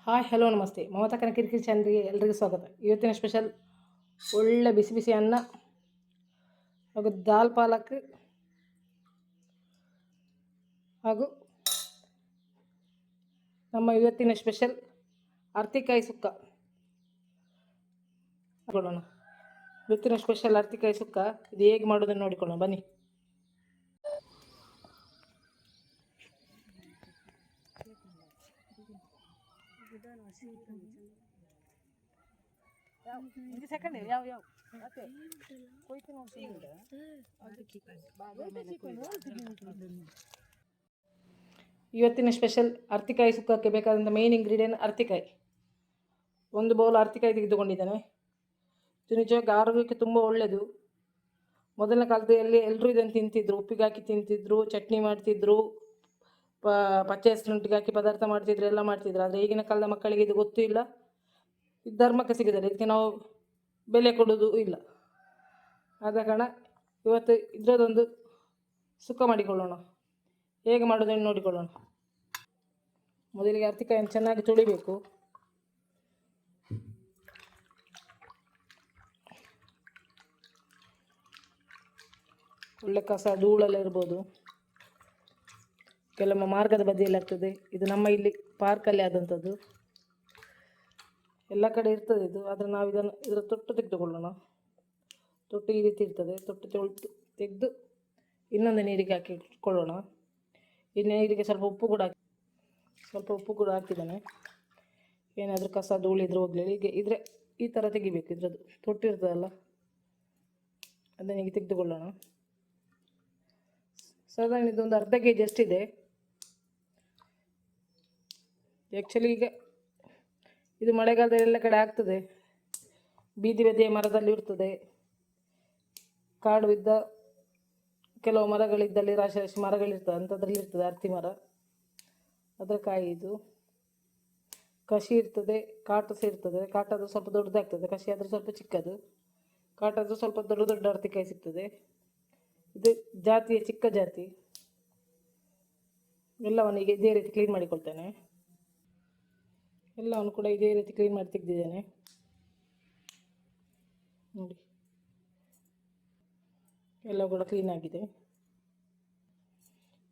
Hi hello ನಮಸ್ತೆ ಮಮತಾ ಕನಕಿರಿಕಿರಿ ಚಾನಲ್ಗೆ ಎಲ್ರಿಗೂ ಸ್ವಾಗತ. ಇವತ್ತಿನ ಸ್ಪೆಷಲ್ ಒಳ್ಳೆ ಬಿಸಿ ಬಿಸಿ ಅನ್ನ ಹಾಗೂ ದಾಲ್ ಪಾಲಕ್ ಹಾಗೂ ನಮ್ಮ ಇವತ್ತಿನ ಸ್ಪೆಷಲ್ ಅರ್ತಿಕಾಯಿ ಸುಕ್ಕ ನೋಡೋಣ. ಇವತ್ತಿನ ಸ್ಪೆಷಲ್ ಅರ್ತಿಕಾಯಿ ಸುಕ್ಕ ಇದು ಹೇಗೆ ಮಾಡೋದನ್ನು ನೋಡಿಕೊಳ್ಳೋಣ ಬನ್ನಿ. ಇವತ್ತಿನ ಸ್ಪೆಷಲ್ ಅರ್ತಿಕಾಯಿ ಸುಕ್ಕಕ್ಕೆ ಬೇಕಾದಂಥ ಮೇನ್ ಇಂಗ್ರೀಡಿಯೆಂಟ್ ಅರ್ತಿಕಾಯಿ. ಒಂದು ಬೌಲ್ ಅರ್ತಿಕಾಯಿ ತೆಗೆದುಕೊಂಡಿದ್ದೇನೆ. ಇದು ನಿಜವಾಗಿ ಆರೋಗ್ಯಕ್ಕೆ ತುಂಬ ಒಳ್ಳೆಯದು. ಮೊದಲನೇ ಕಾಲದಲ್ಲಿ ಎಲ್ಲರೂ ಇದನ್ನು ತಿಂತಿದ್ರು, ಉಪ್ಪಿಗೆ ಹಾಕಿ ತಿಂತಿದ್ರು, ಚಟ್ನಿ ಮಾಡ್ತಿದ್ರು, ಪಚ್ಚೆ ಹೆಸರುಂಟಿಗೆ ಹಾಕಿ ಪದಾರ್ಥ ಮಾಡ್ತಿದ್ರು, ಎಲ್ಲ ಮಾಡ್ತಿದ್ರು. ಆದರೆ ಈಗಿನ ಕಾಲದ ಮಕ್ಕಳಿಗೆ ಇದು ಗೊತ್ತೂ ಇಲ್ಲ, ಇದು ಧರ್ಮಕ್ಕೆ ಸಿಗೋದಿಲ್ಲ, ಇದಕ್ಕೆ ನಾವು ಬೆಲೆ ಕೊಡೋದು ಇಲ್ಲ. ಆದ ಕಾರಣ ಇವತ್ತು ಇದರದೊಂದು ಸುಕ್ಕ ಮಾಡಿಕೊಳ್ಳೋಣ. ಹೇಗೆ ಮಾಡೋದನ್ನು ನೋಡಿಕೊಳ್ಳೋಣ. ಮೊದಲಿಗೆ ಅರ್ತಿಕಾಯನ್ನು ಚೆನ್ನಾಗಿ ತೊಳಿಬೇಕು. ಒಳ್ಳೆ ಕಸ ಧೂಳೆಲ್ಲ ಇರ್ಬೋದು, ಕೆಲವೊಮ್ಮೆ ಮಾರ್ಗದ ಬದಿಯಲ್ಲಿ ಆಗ್ತದೆ. ಇದು ನಮ್ಮ ಇಲ್ಲಿ ಪಾರ್ಕಲ್ಲಿ ಆದಂಥದ್ದು, ಎಲ್ಲ ಕಡೆ ಇರ್ತದೆ ಇದು. ಆದರೆ ನಾವು ಇದರ ತೊಟ್ಟು ತೆಗೆದುಕೊಳ್ಳೋಣ. ತೊಟ್ಟು ಈ ರೀತಿ ಇರ್ತದೆ. ತೊಟ್ಟು ತೆಗೆದು ಇನ್ನೊಂದು ನೀರಿಗೆ ಹಾಕಿ ಇಟ್ಕೊಳ್ಳೋಣ. ಈ ನೀರಿಗೆ ಸ್ವಲ್ಪ ಉಪ್ಪು ಕೂಡ ಹಾಕಿದ್ದಾನೆ. ಏನಾದರೂ ಕಸ ಧೂಳಿದ್ರೆ ಹೋಗಲಿ. ಇದ್ರೆ ಈ ಥರ ತೆಗಿಬೇಕು. ಇದ್ರದ್ದು ತೊಟ್ಟು ಇರ್ತದಲ್ಲ, ಅದನ್ನ ಈಗ ತೆಗೆದುಕೊಳ್ಳೋಣ. ಸಾಧಾರಣ ಇದೊಂದು ಅರ್ಧ ಕೆ ಜಿ ಅಷ್ಟಿದೆ. ಆ್ಯಕ್ಚುಲಿ ಈಗ ಇದು ಮಳೆಗಾಲದಲ್ಲಿ ಎಲ್ಲ ಕಡೆ ಆಗ್ತದೆ. ಬೀದಿ ಬದಿಯ ಮರದಲ್ಲಿ ಇರ್ತದೆ. ಕಾಡು ಇದ್ದ ಕೆಲವು ಮರಗಳಿದ್ದಲ್ಲಿ ರಾಶಿ ರಾಶಿ ಮರಗಳಿರ್ತದೆ, ಅಂಥದ್ರಲ್ಲಿ ಇರ್ತದೆ ಅರ್ತಿ ಮರ. ಅದರ ಕಾಯಿ ಇದು. ಕಸಿ ಇರ್ತದೆ, ಕಾಟ ಸಹ ಇರ್ತದೆ. ಕಾಟದು ಸ್ವಲ್ಪ ದೊಡ್ಡದಾಗ್ತದೆ, ಕಸಿ ಆದರೆ ಸ್ವಲ್ಪ ಚಿಕ್ಕದು. ಕಾಟದು ಸ್ವಲ್ಪ ದೊಡ್ಡ ದೊಡ್ಡ ಅರ್ತಿಕಾಯಿ ಸಿಗ್ತದೆ. ಇದು ಜಾತಿಯ ಚಿಕ್ಕ ಜಾತಿ. ಎಲ್ಲವನ್ನು ಈಗ ಇದೇ ರೀತಿ ಕ್ಲೀನ್ ಮಾಡಿಕೊಳ್ತೇನೆ. ಎಲ್ಲವನ್ನು ಕೂಡ ಇದೇ ರೀತಿ ಕ್ಲೀನ್ ಮಾಡಿ ತೆಗೆದಿದ್ದೇನೆ ನೋಡಿ. ಎಲ್ಲ ಕೂಡ ಕ್ಲೀನ್ ಆಗಿದೆ.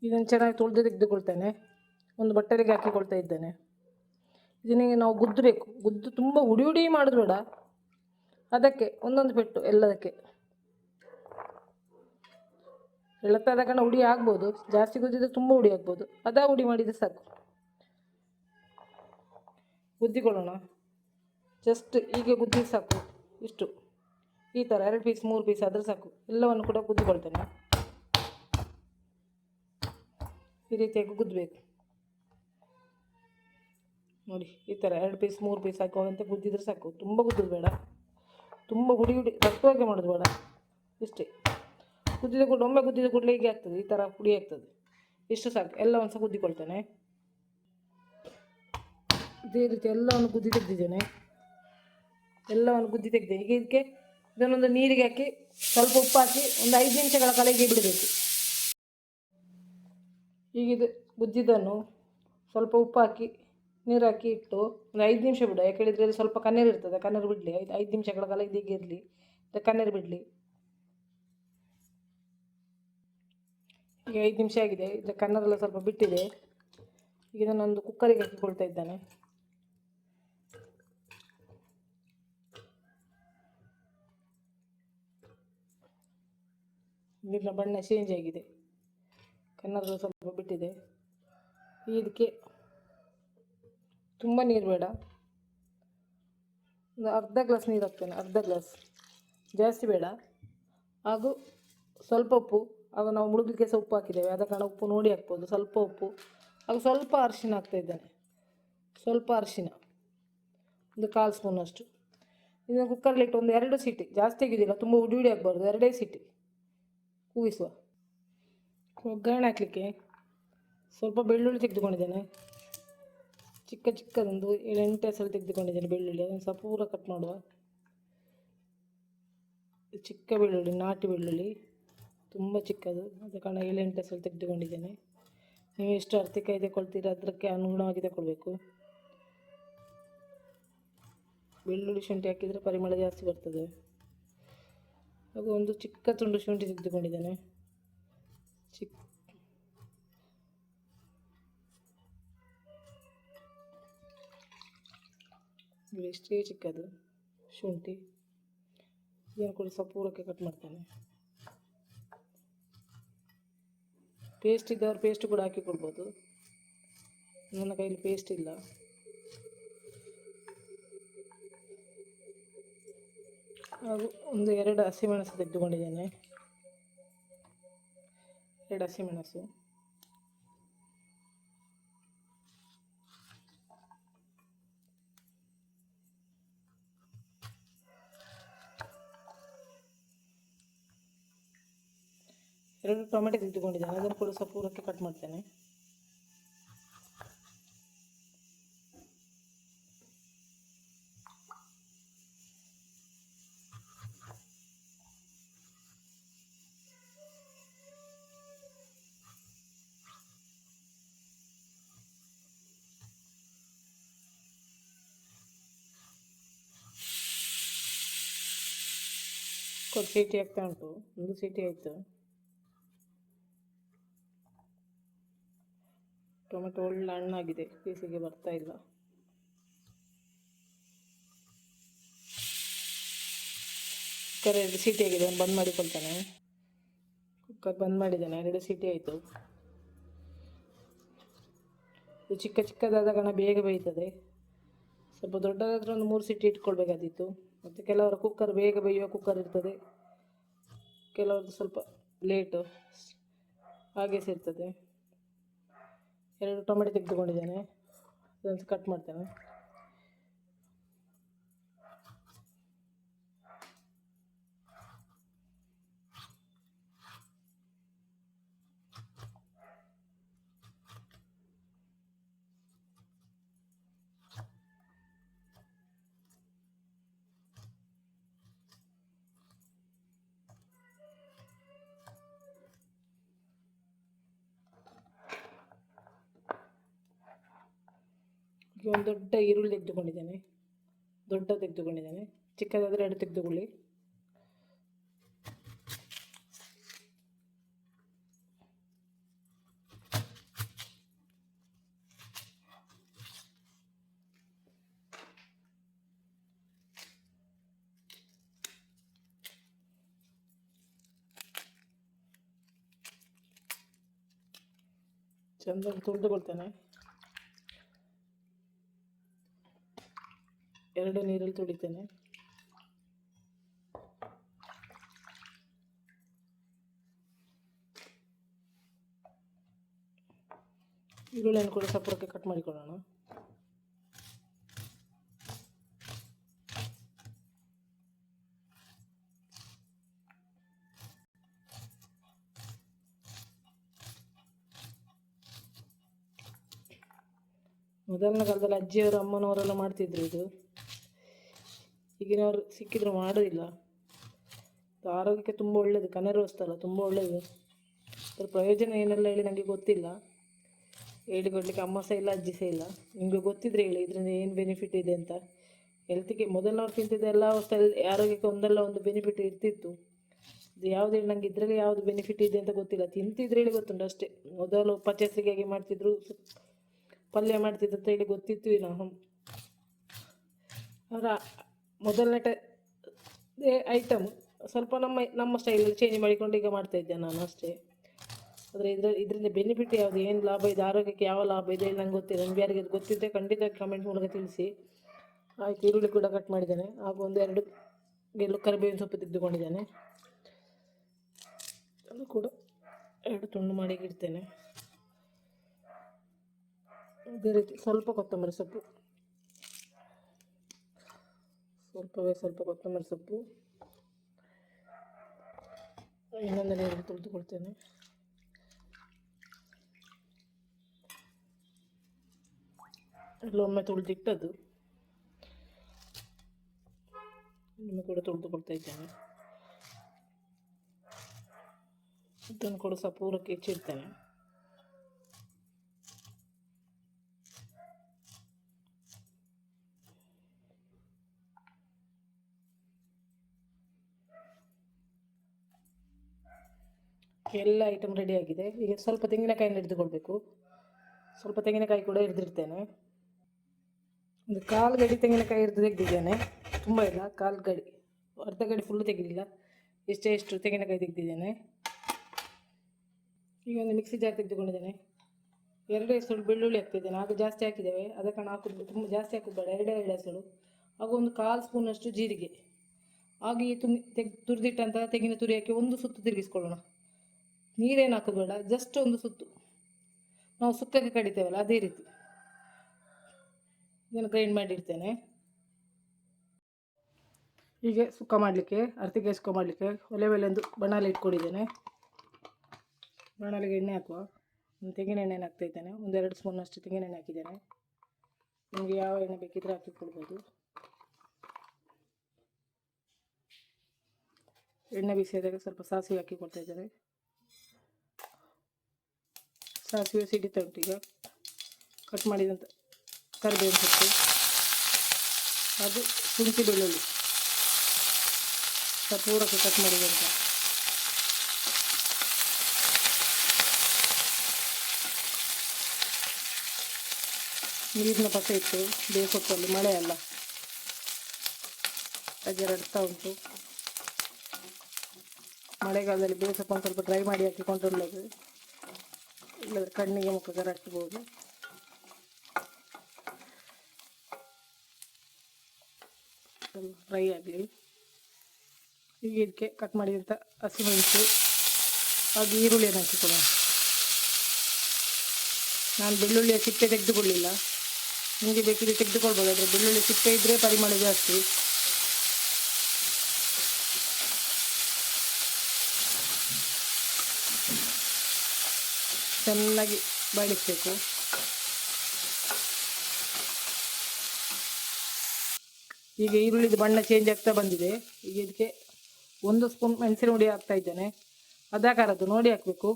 ಇದನ್ನು ಚೆನ್ನಾಗಿ ತೊಳೆದು ತೆಗೆದುಕೊಳ್ತೇನೆ. ಒಂದು ಬಟ್ಟಲಿಗೆ ಹಾಕಿಕೊಳ್ತಾ ಇದ್ದೇನೆ. ಇದನ್ನೇ ನಾವು ಗುದ್ದಬೇಕು. ಗುದ್ದು ತುಂಬ ಉಡಿ ಮಾಡೋದು ಬೇಡ. ಅದಕ್ಕೆ ಒಂದೊಂದು ಪೆಟ್ಟು ಎಲ್ಲದಕ್ಕೆ ಎಳತ್ತಾದ ಕಾರಣ ಉಡಿ ಆಗ್ಬೋದು. ಜಾಸ್ತಿ ಗುದ್ದಿದ್ರೆ ತುಂಬ ಉಡಿ ಆಗ್ಬೋದು. ಉಡಿ ಮಾಡಿದರೆ ಸಾಕು. ಗುದ್ದಿಕೊಳ್ಳೋಣ. ಜಸ್ಟ್ ಹೀಗೆ ಗುದ್ದಿ ಸಾಕು. ಇಷ್ಟು ಈ ಥರ 2 ಪೀಸ್ 3 ಪೀಸ್ ಆದರೆ ಸಾಕು. ಎಲ್ಲವನ್ನು ಕೂಡ ಗುದ್ದಿಕೊಳ್ತೇನೆ. ಈ ರೀತಿಯಾಗಿ ಗುದ್ದಬೇಕು ನೋಡಿ. ಈ ಥರ 2 ಪೀಸ್ 3 ಪೀಸ್ ಹಾಕುವಂತೆ ಗುದ್ದಿದ್ರೆ ಸಾಕು. ತುಂಬ ಗುದ್ದೋದು ಬೇಡ, ತುಂಬ ಹುಡಿ ರಕ್ತವಾಗಿ ಮಾಡೋದು ಬೇಡ. ಇಷ್ಟೇ. ಗುದ್ದಿದ ಕೂಡ ಒಮ್ಮೆ ಗುದ್ದಿದ ಕೂಡಲೇ ಹೀಗೆ ಆಗ್ತದೆ, ಈ ಥರ ಪುಡಿ ಆಗ್ತದೆ. ಇಷ್ಟು ಸಾಕು. ಎಲ್ಲವನ್ನು ಸಹ ಗುದ್ದಿಕೊಳ್ತೇನೆ. ಇದೇ ರೀತಿ ಎಲ್ಲವನ್ನು ಗುದ್ದಿ ತೆಗೆದಿದ್ದೇನೆ. ಎಲ್ಲವನ್ನು ಗುದ್ದಿ ತೆಗೆದೆ. ಈಗ ಇದಕ್ಕೆ ಇದನ್ನೊಂದು ನೀರಿಗೆ ಹಾಕಿ ಸ್ವಲ್ಪ ಉಪ್ಪು ಹಾಕಿ ಒಂದು 5 ನಿಮಿಷಗಳ ಕಳೆಗೆ ಬಿಡಬೇಕು. ಈಗ ಇದು ಗುದ್ದಿದ್ದನ್ನು ಸ್ವಲ್ಪ ಉಪ್ಪು ಹಾಕಿ ನೀರು ಹಾಕಿ ಇಟ್ಟು ಒಂದು 5 ನಿಮಿಷ ಬಿಡು. ಯಾಕೆ ಹೇಳಿದರೆ ಇಲ್ಲಿ ಸ್ವಲ್ಪ ಕಣ್ಣೀರು ಇರ್ತದೆ. ಕಣ್ಣೀರು ಬಿಡಲಿ. 5 ನಿಮಿಷಗಳ ಕಾಲ ಇದೀಗ ಇರಲಿ, ಕಣ್ಣೀರು ಬಿಡಲಿ. ಈಗ 5 ನಿಮಿಷ ಆಗಿದೆ. ಇದರ ಕಣ್ಣರೆಲ್ಲ ಸ್ವಲ್ಪ ಬಿಟ್ಟಿದೆ. ಈಗ ಇದನ್ನೊಂದು ಕುಕ್ಕರಿಗೆ ಹಾಕಿಕೊಳ್ತಾ ಇದ್ದಾನೆ. ನೀರಿನ ಬಣ್ಣ ಚೇಂಜ್ ಆಗಿದೆ, ಕಣ್ಣರೆಲ್ಲ ಸ್ವಲ್ಪ ಬಿಟ್ಟಿದೆ. ಇದಕ್ಕೆ ತುಂಬ ನೀರು ಬೇಡ, ಒಂದು ಅರ್ಧ ಗ್ಲಾಸ್ ನೀರು ಹಾಕ್ತೇನೆ. ಅರ್ಧ ಗ್ಲಾಸ್, ಜಾಸ್ತಿ ಬೇಡ. ಹಾಗೂ ಸ್ವಲ್ಪ ಉಪ್ಪು. ಆಗ ನಾವು ಮುಳುಗಲಿಕ್ಕೆ ಸಹ ಉಪ್ಪು ಹಾಕಿದ್ದೇವೆ, ಆದ ಕಾರಣ ಉಪ್ಪು ನೋಡಿ ಹಾಕ್ಬೋದು. ಸ್ವಲ್ಪ ಉಪ್ಪು ಹಾಗೂ ಸ್ವಲ್ಪ ಅರಿಶಿನ ಹಾಕ್ತಾಯಿದ್ದೇನೆ. ಸ್ವಲ್ಪ ಅರಿಶಿನ ಒಂದು 1/4 ಸ್ಪೂನಷ್ಟು. ಇದನ್ನು ಕುಕ್ಕರ್ಲಿಟ್ಟು ಒಂದು 2 ಸೀಟಿ, ಜಾಸ್ತಿ ಆಗೋದಿಲ್ಲ, ತುಂಬ ಉಡಿ ಆಗಬಾರ್ದು. 2 ಸೀಟಿ ಕೂಗಿಸುವ. ಒಗ್ಗರಣೆ ಹಾಕಲಿಕ್ಕೆ ಸ್ವಲ್ಪ ಬೆಳ್ಳುಳ್ಳಿ ತೆಗೆದುಕೊಂಡಿದ್ದೇನೆ. ಚಿಕ್ಕದೊಂದು 7-8 ಹೆಸರು ತೆಗೆದುಕೊಂಡಿದ್ದೇನೆ ಬೆಳ್ಳುಳ್ಳಿ. ಅದನ್ನು ಸಹ ಪೂರ ಕಟ್ ಮಾಡುವ. ಚಿಕ್ಕ ಬೆಳ್ಳುಳ್ಳಿ, ನಾಟಿ ಬೆಳ್ಳುಳ್ಳಿ, ತುಂಬ ಚಿಕ್ಕದು. ಆದ ಕಾರಣ 7-8 ಹೆಸರು ತೆಗೆದುಕೊಂಡಿದ್ದೇನೆ. ನೀವು ಎಷ್ಟು ಅರ್ತಿಕಾಯಿ ತಗೊಳ್ತೀರ ಅದಕ್ಕೆ ಅನುಗುಣವಾಗಿ ತಗೊಳ್ಬೇಕು. ಬೆಳ್ಳುಳ್ಳಿ ಶುಂಠಿ ಹಾಕಿದರೆ ಪರಿಮಳ ಜಾಸ್ತಿ ಬರ್ತದೆ. ಹಾಗೂ ಒಂದು ಚಿಕ್ಕ ತುಂಡು ಶುಂಠಿ ತೆಗೆದುಕೊಂಡಿದ್ದೇನೆ. ಇಷ್ಟೇ ಚಿಕ್ಕದು ಶುಂಠಿ. ಇದನ್ನು ಕೂಡ ಸಪೂರಕ್ಕೆ ಕಟ್ ಮಾಡ್ತೇನೆ. ಪೇಸ್ಟ್ ಇದ್ದವರು ಪೇಸ್ಟ್ ಕೂಡ ಹಾಕಿಕೊಳ್ಬೋದು. ನನ್ನ ಕೈಲಿ ಪೇಸ್ಟ್ ಇಲ್ಲ. ಹಾಗೂ ಒಂದು 2 ಹಸಿಮೆಣಸು ತೆಗೆದುಕೊಂಡಿದ್ದೇನೆ. 2 ಹಸಿಮೆಣಸು. ಎರಡು ಟೊಮೆಟೊ ತೆಗೆದುಕೊಂಡಿದ್ದೇನೆ. ಅದನ್ನು ಕೂಡ ಸಪೂರಕ್ಕೆ ಕಟ್ ಮಾಡ್ತೇನೆ. ಸೀಟಿ ಆಗ್ತಾ ಉಂಟು. ಒಂದು ಸೀಟಿ ಆಯಿತು. ಟೊಮೆಟೊ ಒಳ್ಳೆ ಹಣ್ಣಾಗಿದೆ, ಪೀಸಿಗೆ ಬರ್ತಾ ಇಲ್ಲ. ಕುಕ್ಕರ್ 2 ಸೀಟಿ ಆಗಿದೆ. ನಾನು ಬಂದ್ ಮಾಡಿಕೊಳ್ತೇನೆ. ಕುಕ್ಕರ್ ಬಂದ್ ಮಾಡಿದ್ದೇನೆ. 2 ಸೀಟಿ ಆಯಿತು. ಇದು ಚಿಕ್ಕ ಚಿಕ್ಕದಾದ ಕಾರಣ ಬೇಗ ಬೇಯ್ತದೆ. ಸ್ವಲ್ಪ ದೊಡ್ಡದಾದ್ರೆ ಒಂದು 3 ಸೀಟಿ ಇಟ್ಕೊಳ್ಬೇಕಾದಿತ್ತು. ಮತ್ತು ಕೆಲವರ ಕುಕ್ಕರ್ ಬೇಗ ಬೇಯುವ ಕುಕ್ಕರ್ ಇರ್ತದೆ, ಕೆಲವ್ರದ್ದು ಸ್ವಲ್ಪ ಲೇಟು ಹಾಗೆ ಸೇರ್ತದೆ. 2 ಟೊಮೆಟೊ ತೆಗೆದುಕೊಂಡಿದ್ದೇನೆ. ಅದನ್ನು ಕಟ್ ಮಾಡ್ತೇನೆ. ಒಂದು ದೊಡ್ಡ ಈರುಳ್ಳಿ ತೆಗೆದುಕೊಂಡಿದ್ದೇನೆ. ಚಿಕ್ಕದಾದರೆ 2 ತೆಗೆದುಕೊಳ್ಳಿ. ಚೆಂದ ತುಳಿದುಕೊಳ್ತೇನೆ. 2 ನೀರಲ್ಲಿ ತುಳಿತೇನೆ. ಈರುಳ್ಳಿಯನ್ನು ಕೂಡ ಸಪೂರಕ್ಕೆ ಕಟ್ ಮಾಡಿಕೊಳ್ಳೋಣ. ಮೊದಲನೇ ಕಾಲದಲ್ಲಿ ಅಜ್ಜಿಯವರು ಅಮ್ಮನವರೆಲ್ಲ ಮಾಡ್ತಿದ್ರು ಇದು. ಈಗಿನವರು ಸಿಕ್ಕಿದ್ರು ಮಾಡೋದಿಲ್ಲ. ಆರೋಗ್ಯಕ್ಕೆ ತುಂಬ ಒಳ್ಳೆಯದು. ಕಣ್ಣೀರು ತುಂಬ ಒಳ್ಳೆಯದು. ಅದರ ಪ್ರಯೋಜನ ಏನೆಲ್ಲ ಹೇಳಿ ನನಗೆ ಗೊತ್ತಿಲ್ಲ. ಹೇಳಿಕೊಡ್ಲಿಕ್ಕೆ ಅಮ್ಮ ಸಹ ಇಲ್ಲ, ಅಜ್ಜಿ ಸಹ ಇಲ್ಲ. ನಿಮಗೆ ಗೊತ್ತಿದ್ರೆ ಹೇಳಿ ಇದರಿಂದ ಏನು ಬೆನಿಫಿಟ್ ಇದೆ ಅಂತ. ಹೆಲ್ತಿಗೆ ಮೊದಲಿನವ್ರು ತಿಂತಿದ್ದೆಲ್ಲ ಆರೋಗ್ಯಕ್ಕೆ ಒಂದಲ್ಲ ಒಂದು ಬೆನಿಫಿಟ್ ಇರ್ತಿತ್ತು. ಇದು ಯಾವುದು ಹೇಳಿ ನನಗೆ ಇದರಲ್ಲಿ ಯಾವುದು ಬೆನಿಫಿಟ್ ಇದೆ ಅಂತ ಗೊತ್ತಿಲ್ಲ. ತಿಂತಿದ್ರೆ ಹೇಳಿ ಗೊತ್ತುಂಟು ಅಷ್ಟೇ. ಮೊದಲು ಪಚಸರಿಗಾಗಿ ಮಾಡ್ತಿದ್ರು, ಪಲ್ಯ ಮಾಡ್ತಿದ್ರು ಅಂತ ಹೇಳಿ ಗೊತ್ತಿತ್ತು. ನಾವು ಅವರ ಮೊದಲನೇ ಐಟಮ್ ಸ್ವಲ್ಪ ನಮ್ಮ ಸ್ಟೈಲಲ್ಲಿ ಚೇಂಜ್ ಮಾಡಿಕೊಂಡು ಈಗ ಮಾಡ್ತಾಯಿದ್ದೆ ನಾನು ಅಷ್ಟೇ. ಆದರೆ ಇದರಿಂದ ಬೆನಿಫಿಟ್ ಯಾವುದು, ಏನು ಲಾಭ ಇದೆ, ಆರೋಗ್ಯಕ್ಕೆ ಯಾವ ಲಾಭ ಇದೆ ನಂಗೆ ಗೊತ್ತಿಲ್ಲ. ನಿಮ್ಗೆ ಯಾರಿಗೆ ಗೊತ್ತಿದ್ದರೆ ಖಂಡಿತ ಕಮೆಂಟ್ ಮೂಲಕ ತಿಳಿಸಿ. ಆಯಿತು, ಈರುಳ್ಳಿ ಕೂಡ ಕಟ್ ಮಾಡಿದ್ದೇನೆ. ಹಾಗೂ ಒಂದು 2 ಕರಿಬೇವಿನ ಸೊಪ್ಪು ತೆಗೆದುಕೊಂಡಿದ್ದೇನೆ. ಅದು ಕೂಡ 2 ತುಂಡು ಮಾಡಿ ಇಡ್ತೇನೆ. ಅದೇ ರೀತಿ ಸ್ವಲ್ಪ ಕೊತ್ತಂಬರಿ ಸೊಪ್ಪು, ಸ್ವಲ್ಪ ಕೊತ್ತಂಬರಿ ಸೊಪ್ಪು ಇನ್ನೊಂದು ನೀರಲ್ಲಿ ತುಳಿದುಕೊಳ್ತೇನೆ. ಎಲ್ಲ ಒಮ್ಮೆ ತುಳಿದಿಟ್ಟದ್ದು ಇನ್ನೂ ಕೂಡ ತುಳಿದುಕೊಳ್ತಾ ಇದ್ದೇನೆ. ಇದನ್ನು ಕೂಡ ಸಪೂರಕ್ಕೆ ಹೆಚ್ಚಿಡ್ತೇನೆ. ಎಲ್ಲ ಐಟಮ್ ರೆಡಿ ಆಗಿದೆ. ಈಗ ಸ್ವಲ್ಪ ತೆಂಗಿನಕಾಯಿನ ಹಿಡಿದುಕೊಳ್ಬೇಕು. ಸ್ವಲ್ಪ ತೆಂಗಿನಕಾಯಿ ಕೂಡ ಹಿಡಿದಿರ್ತೇನೆ. ಒಂದು 1/4 ಗಡಿ ತೆಂಗಿನಕಾಯಿ ಹಿಡಿದು ತೆಗೆದಿದ್ದೇನೆ. ತುಂಬ ಇಲ್ಲ, 1/4 ಗಡಿ, ಅರ್ಧ ಗಡಿ ಫುಲ್ಲು ತೆಗೆದಿಲ್ಲ, ಎಷ್ಟು ತೆಂಗಿನಕಾಯಿ ತೆಗೆದಿದ್ದೇನೆ. ಈಗ ಒಂದು ಮಿಕ್ಸಿ ಜಾರ್ ತೆಗೆದುಕೊಂಡಿದ್ದೇನೆ. 2 ಎಸಳು ಬೆಳ್ಳುಳ್ಳಿ ಹಾಕ್ತಿದ್ದೇನೆ. ಆಗ ಜಾಸ್ತಿ ಹಾಕಿದ್ದೇವೆ, ಅದ ಕಾರಣ ಹಾಕೋದು ತುಂಬ ಜಾಸ್ತಿ ಹಾಕೋದು ಬೇಡ, 2 ಎಸಳು. ಹಾಗೂ ಒಂದು 1/4 ಸ್ಪೂನಷ್ಟು ಜೀರಿಗೆ. ಹಾಗೆ ತುರಿದಿಟ್ಟಂತಹ ತೆಂಗಿನ ತುರಿ ಹಾಕಿ ಒಂದು ಸುತ್ತು ತಿರುಗಿಸ್ಕೊಳ್ಳೋಣ. ನೀರೇನು ಹಾಕೋದು ಬೇಡ, ಜಸ್ಟ್ ಒಂದು ಸುತ್ತು, ನಾವು ಸುಕ್ಕಕ್ಕೆ ಕಡಿತೇವಲ್ಲ ಅದೇ ರೀತಿ. ಇದನ್ನು ಗ್ರೈಂಡ್ ಮಾಡಿಡ್ತೇನೆ. ಹೀಗೆ ಸುಕ್ಕ ಮಾಡಲಿಕ್ಕೆ, ಅರ್ತಿಕಾಯಿ ಸುಕ್ಕ ಮಾಡಲಿಕ್ಕೆ ಒಲೆ ಮೇಲೆ ಒಂದು ಬಣಾಲೆ ಇಟ್ಕೊಂಡಿದ್ದೇನೆ. ಬಣಾಲಿಗೆ ಎಣ್ಣೆ ಹಾಕುವ. ಒಂದು ತೆಂಗಿನ ಎಣ್ಣೆನ ಹಾಕ್ತಾ ಇದ್ದೇನೆ. 1-2 ಸ್ಪೂನಷ್ಟು ತೆಂಗಿನ ಎಣ್ಣೆ ಹಾಕಿದ್ದೇನೆ. ನಿಮಗೆ ಯಾವ ಎಣ್ಣೆ ಬೇಕಿದ್ರೆ ಹಾಕಿಕೊಳ್ಬೋದು. ಎಣ್ಣೆ ಬಿಸಿಯಾದಾಗ ಸ್ವಲ್ಪ ಸಾಸಿವೆ ಹಾಕಿಕೊಳ್ತಾ ಇದ್ದೇನೆ. ಸಾಸಿವೆ ಸಿಡಿತಾ ಉಂಟು. ಈಗ ಕಟ್ ಮಾಡಿದಂಥ ಕರಿಬೇವಿನ ಸೊಪ್ಪು ಹಾಗೂ ಶುಂಠಿ ಬೆಳ್ಳುಳ್ಳಿ ಪೂರಕ್ಕೆ ಕಟ್ ಮಾಡಿದಂಥ ನೀರಿನ ಪಸ ಇತ್ತು ಬೇಸೊತ್ತಲ್ಲಿ, ಮಳೆ ಅಲ್ಲ ಹಾಗೆ ರಡ್ತಾ ಉಂಟು. ಮಳೆಗಾಲದಲ್ಲಿ ಬೇಸಪ್ಪ ಒಂದು ಸ್ವಲ್ಪ ಡ್ರೈ ಮಾಡಿ ಹಾಕಿಕೊಂಡು ಒಳ್ಳೆಯದು, ಇಲ್ಲದ್ರೆ ಕಣ್ಣಿಗೆ ಮುಖಕ್ಕೆ ರಟ್ಬೋದು. ಡ್ರೈ ಆಗಲಿ. ಈಗ ಇದಕ್ಕೆ ಕಟ್ ಮಾಡಿದಂಥ ಹಸಿಮೆಣಸು ಹಾಗೂ ಈರುಳ್ಳಿಯನ್ನು ಹಾಕಿಕೊಳ್ಳೋಣ. ನಾನು ಬೆಳ್ಳುಳ್ಳಿಯ ಸಿಪ್ಪೆ ತೆಗೆದುಕೊಳ್ಳಿಲ್ಲ, ನಿಮಗೆ ಬೇಕಿದ್ರೆ ತೆಗೆದುಕೊಳ್ಬೋದು. ಆದರೆ ಬೆಳ್ಳುಳ್ಳಿ ಸಿಪ್ಪೆ ಇದ್ದರೆ ಪರಿಮಳ ಜಾಸ್ತಿ. ಚೆನ್ನಾಗಿ ಬಾಡಿಸಬೇಕು. ಈಗ ಈರುಳ್ಳಿದು ಬಣ್ಣ ಚೇಂಜ್ ಆಗ್ತಾ ಬಂದಿದೆ. ಈಗ ಇದಕ್ಕೆ 1 ಸ್ಪೂನ್ ಮೆಣಸಿನ ಹುಡಿ ಹಾಕ್ತಾ ಇದ್ದೇನೆ. ಅದ ಖಾರದ್ದು ನೋಡಿ ಹಾಕಬೇಕು.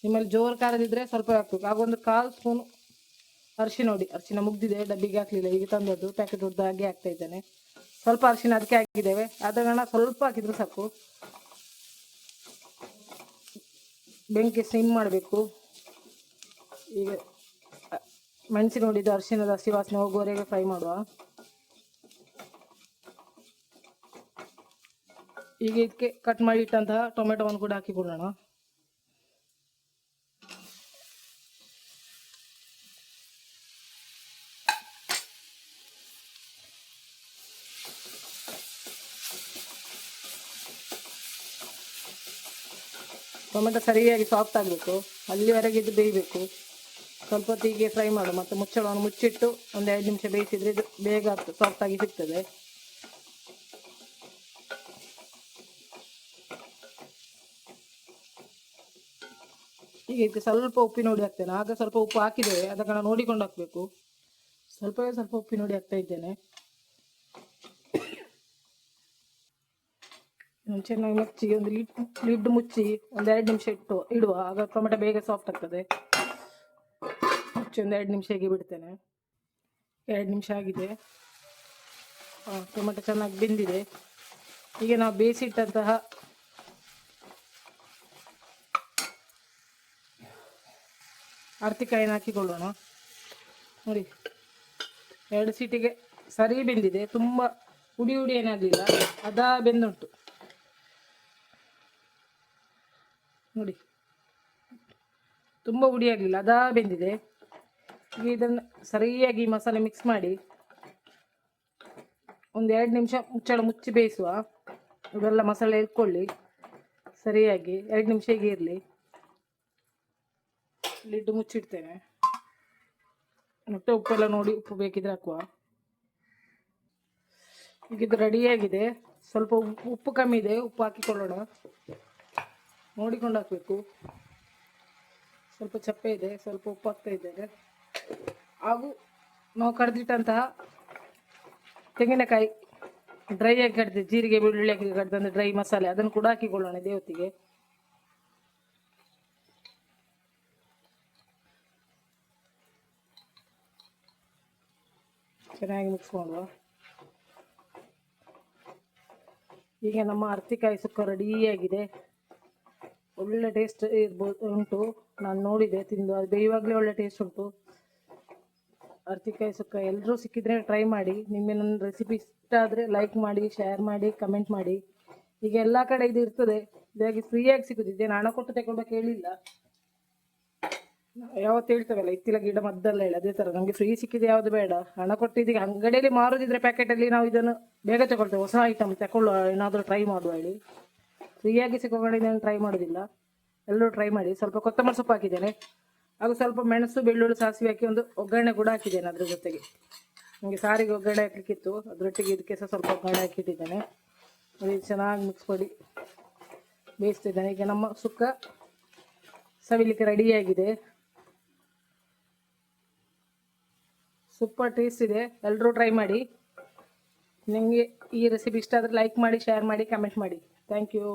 ನಿಮ್ಮಲ್ಲಿ ಜೋರು ಖಾರದಿದ್ದರೆ ಸ್ವಲ್ಪ ಹಾಕಬೇಕು. ಆಗ ಒಂದು 1/4 ಸ್ಪೂನ್ ಅರಿಶಿನ ಹುಡಿ. ಅರಿಶಿನ ಮುಗ್ದಿದೆ, ಡಬ್ಬಿಗೆ ಹಾಕಲಿಲ್ಲ, ಈಗ ತಂದದ್ದು ಪ್ಯಾಕೆಟ್ ಹೊಡೆದು ಹಾಗೆ ಹಾಕ್ತಾ ಇದ್ದೇನೆ. ಸ್ವಲ್ಪ ಅರಿಶಿನ ಅದಕ್ಕೆ ಹಾಕಿದ್ದೇವೆ, ಆದ ಕಾರಣ ಸ್ವಲ್ಪ ಹಾಕಿದ್ರು ಸಾಕು. ಬೆಂಕಿ ಸಿಮ್ ಮಾಡಬೇಕು. ಈಗ ಮೆಣಸಿನ ಹುಡಿದು ಅರಿಶಿನದ ಹಸಿ ವಾಸನೆ ಹೋಗುವವರೆಗೆ ಫ್ರೈ ಮಾಡುವ. ಈಗ ಇದಕ್ಕೆ ಕಟ್ ಮಾಡಿ ಇಟ್ಟಂತಹ ಟೊಮೆಟೊವನ್ನು ಕೂಡ ಹಾಕಿಕೊಳ್ಳೋಣ. ಟೊಮೆಟೊ ಸರಿಯಾಗಿ ಸಾಫ್ಟ್ ಆಗಬೇಕು, ಅಲ್ಲಿವರೆಗೆ ಇದು ಬೇಯಬೇಕು. ಸ್ವಲ್ಪ ಹೊತ್ತಿಗೆ ಫ್ರೈ ಮಾಡು, ಮತ್ತು ಮುಚ್ಚಳವನ್ನು ಮುಚ್ಚಿಟ್ಟು ಒಂದು 2 ನಿಮಿಷ ಬೇಯಿಸಿದರೆ ಇದು ಬೇಗ ಸಾಫ್ಟಾಗಿ ಸಿಗ್ತದೆ. ಈಗ ಇದಕ್ಕೆ ಸ್ವಲ್ಪ ಉಪ್ಪಿನ ಹುಡಿ ಹಾಕ್ತೇನೆ. ಆಗ ಸ್ವಲ್ಪ ಉಪ್ಪು ಹಾಕಿದ್ದೇವೆ, ಅದಕ್ಕೆ ನಾನು ನೋಡಿಕೊಂಡು ಹಾಕಬೇಕು. ಸ್ವಲ್ಪ ಉಪ್ಪಿನ ಹುಡಿ ಹಾಕ್ತಾ ಇದ್ದೇನೆ. ಚೆನ್ನಾಗಿ ಮುಚ್ಚಿ ಒಂದು ಲಿಡ್ ಮುಚ್ಚಿ ಒಂದು 2 ನಿಮಿಷ ಇಡುವ. ಆಗ ಟೊಮೆಟೊ ಬೇಗ ಸಾಫ್ಟ್ ಆಗ್ತದೆ. ಮುಚ್ಚಿ ಒಂದು 2 ನಿಮಿಷ ಹೀಗೆ ಬಿಡ್ತೇನೆ. 2 ನಿಮಿಷ ಆಗಿದೆ. ಟೊಮೆಟೊ ಚೆನ್ನಾಗಿ ಬೆಂದಿದೆ. ಈಗ ನಾವು ಬೇಯಿಸಿಟ್ಟಂತಹ ಅರ್ತಿಕಾಯಿನ ಹಾಕಿಕೊಳ್ಳೋಣ. ನೋಡಿ, 2 ಸೀಟಿಗೆ ಸರಿ ಬೆಂದಿದೆ. ತುಂಬ ಹುಡಿ ಏನಾಗಲಿಲ್ಲ, ಅದಾ ಬೆಂದುಂಟು ನೋಡಿ. ತುಂಬ ಹುಡಿ ಆಗಲಿಲ್ಲ, ಅದಾ ಬೆಂದಿದೆ. ಈಗ ಇದನ್ನು ಸರಿಯಾಗಿ ಮಸಾಲೆ ಮಿಕ್ಸ್ ಮಾಡಿ ಒಂದು 2 ನಿಮಿಷ ಮುಚ್ಚಳ ಮುಚ್ಚಿ ಬೇಯಿಸುವ. ಇದೆಲ್ಲ ಮಸಾಲೆ ಇಟ್ಕೊಳ್ಳಿ ಸರಿಯಾಗಿ. 2 ನಿಮಿಷ ಹೀಗೆ ಇರಲಿ. ಲಿಡ್ ಮುಚ್ಚಿಡ್ತೇನೆ. ಮತ್ತೆ ಉಪ್ಪೆಲ್ಲ ನೋಡಿ, ಉಪ್ಪು ಬೇಕಿದ್ರೆ ಹಾಕುವ. ಈಗ ಇದು ರೆಡಿಯಾಗಿದೆ. ಸ್ವಲ್ಪ ಉಪ್ಪು ಕಮ್ಮಿ ಇದೆ, ಉಪ್ಪು ಹಾಕಿಕೊಳ್ಳೋಣ. ನೋಡಿಕೊಂಡು ಹಾಕಬೇಕು. ಸ್ವಲ್ಪ ಚಪ್ಪೆ ಇದೆ, ಸ್ವಲ್ಪ ಉಪ್ಪು ಹಾಕ್ತಾ ಇದ್ದೇನೆ. ಹಾಗೂ ನಾವು ಕಡ್ದಿಟ್ಟಂತಹ ತೆಂಗಿನಕಾಯಿ ಡ್ರೈ ಆಗಿ ಕಡ್ದಿದ್ದು, ಜೀರಿಗೆ ಬೆಳ್ಳುಳ್ಳಿ ಹಾಕಿ ಕಡ್ದಂಥ ಡ್ರೈ ಮಸಾಲೆ, ಅದನ್ನು ಕೂಡ ಹಾಕಿಕೊಳ್ಳೋಣ ಇದೇ ಹೊತ್ತಿಗೆ. ಚೆನ್ನಾಗಿ ಮಿಕ್ಸ್ ಮಾಡುವ. ಈಗ ನಮ್ಮ ಅರ್ತಿಕಾಯಿ ಸುಕ್ಕ ರೆಡಿಯಾಗಿದೆ. ಒಳ್ಳೆ ಟೇಸ್ಟ್ ಉಂಟು. ನಾನು ನೋಡಿದೆ, ತಿಂದು, ಅದು ಬೇಯುವಾಗಲೇ ಒಳ್ಳೆ ಟೇಸ್ಟ್ ಉಂಟು. ಅರ್ತಿಕಾಯಿ ಸುಕ್ಕ ಎಲ್ಲರೂ ಸಿಕ್ಕಿದ್ರೆ ಟ್ರೈ ಮಾಡಿ. ನಿಮಗೆ ನನ್ನ ರೆಸಿಪಿ ಇಷ್ಟ ಆದರೆ ಲೈಕ್ ಮಾಡಿ, ಶೇರ್ ಮಾಡಿ, ಕಮೆಂಟ್ ಮಾಡಿ. ಈಗ ಎಲ್ಲ ಕಡೆ ಇದು ಇರ್ತದೆ, ಇದಾಗಿ ಫ್ರೀಯಾಗಿ ಸಿಗೋದಿದೆ. ಹಣ ಕೊಟ್ಟು ತಗೊಳ್ಬೇಕು ಹೇಳಿಲ್ಲ. ಯಾವತ್ತು ಹೇಳ್ತೇವಲ್ಲ, ಇತ್ತಿಲ ಗಿಡ ಮದ್ದಲ್ಲ ಹೇಳಿ, ಅದೇ ಥರ ನಮಗೆ ಫ್ರೀ ಸಿಕ್ಕಿದೆ ಯಾವುದು ಬೇಡ. ಹಣ ಕೊಟ್ಟು ಇದೀಗ ಅಂಗಡಿಯಲ್ಲಿ ಮಾರೋದಿದ್ರೆ ಪ್ಯಾಕೆಟಲ್ಲಿ ನಾವು ಇದನ್ನು ಬೇಗ ತಗೊಳ್ತೇವೆ. ಹೊಸ ಐಟಮ್ ತಗೊಳ್ಳುವ, ಏನಾದರೂ ಟ್ರೈ ಮಾಡುವ ಹೇಳಿ. ಫ್ರೀಯಾಗಿ ಸಿಕ್ಕೋಗಡೆ ನಾನು ಟ್ರೈ ಮಾಡೋದಿಲ್ಲ. ಎಲ್ಲರೂ ಟ್ರೈ ಮಾಡಿ. ಸ್ವಲ್ಪ ಕೊತ್ತಂಬರಿ ಸೊಪ್ಪು ಹಾಕಿದ್ದೇನೆ, ಹಾಗೂ ಸ್ವಲ್ಪ ಮೆಣಸು, ಬೆಳ್ಳುಳ್ಳಿ, ಸಾಸಿವೆ ಹಾಕಿ ಒಂದು ಒಗ್ಗರಣೆ ಕೂಡ ಹಾಕಿದ್ದೇನೆ. ಅದ್ರ ಜೊತೆಗೆ ನನಗೆ ಸಾರಿಗೆ ಒಗ್ಗರಣೆ ಹಾಕಲಿಕ್ಕಿತ್ತು, ಅದರೊಟ್ಟಿಗೆ ಇದಕ್ಕೆ ಸಹ ಸ್ವಲ್ಪ ಒಗ್ಗರಣೆ ಹಾಕಿಟ್ಟಿದ್ದೇನೆ. ಅದು ಚೆನ್ನಾಗಿ ಮಿಕ್ಸ್ ಮಾಡಿ ಬೇಯಿಸ್ತಿದ್ದೇನೆ. ಈಗ ನಮ್ಮ ಸುಕ್ಕ ಸವಿಲಿಕ್ಕೆ ರೆಡಿಯಾಗಿದೆ. ಸೂಪರ್ ಟೇಸ್ಟ್ ಇದೆ, ಎಲ್ಲರೂ ಟ್ರೈ ಮಾಡಿ. ನಿಮಗೆ ಈ ರೆಸಿಪಿ ಇಷ್ಟ ಆದರೆ ಲೈಕ್ ಮಾಡಿ, ಶೇರ್ ಮಾಡಿ, ಕಮೆಂಟ್ ಮಾಡಿ. Thank you.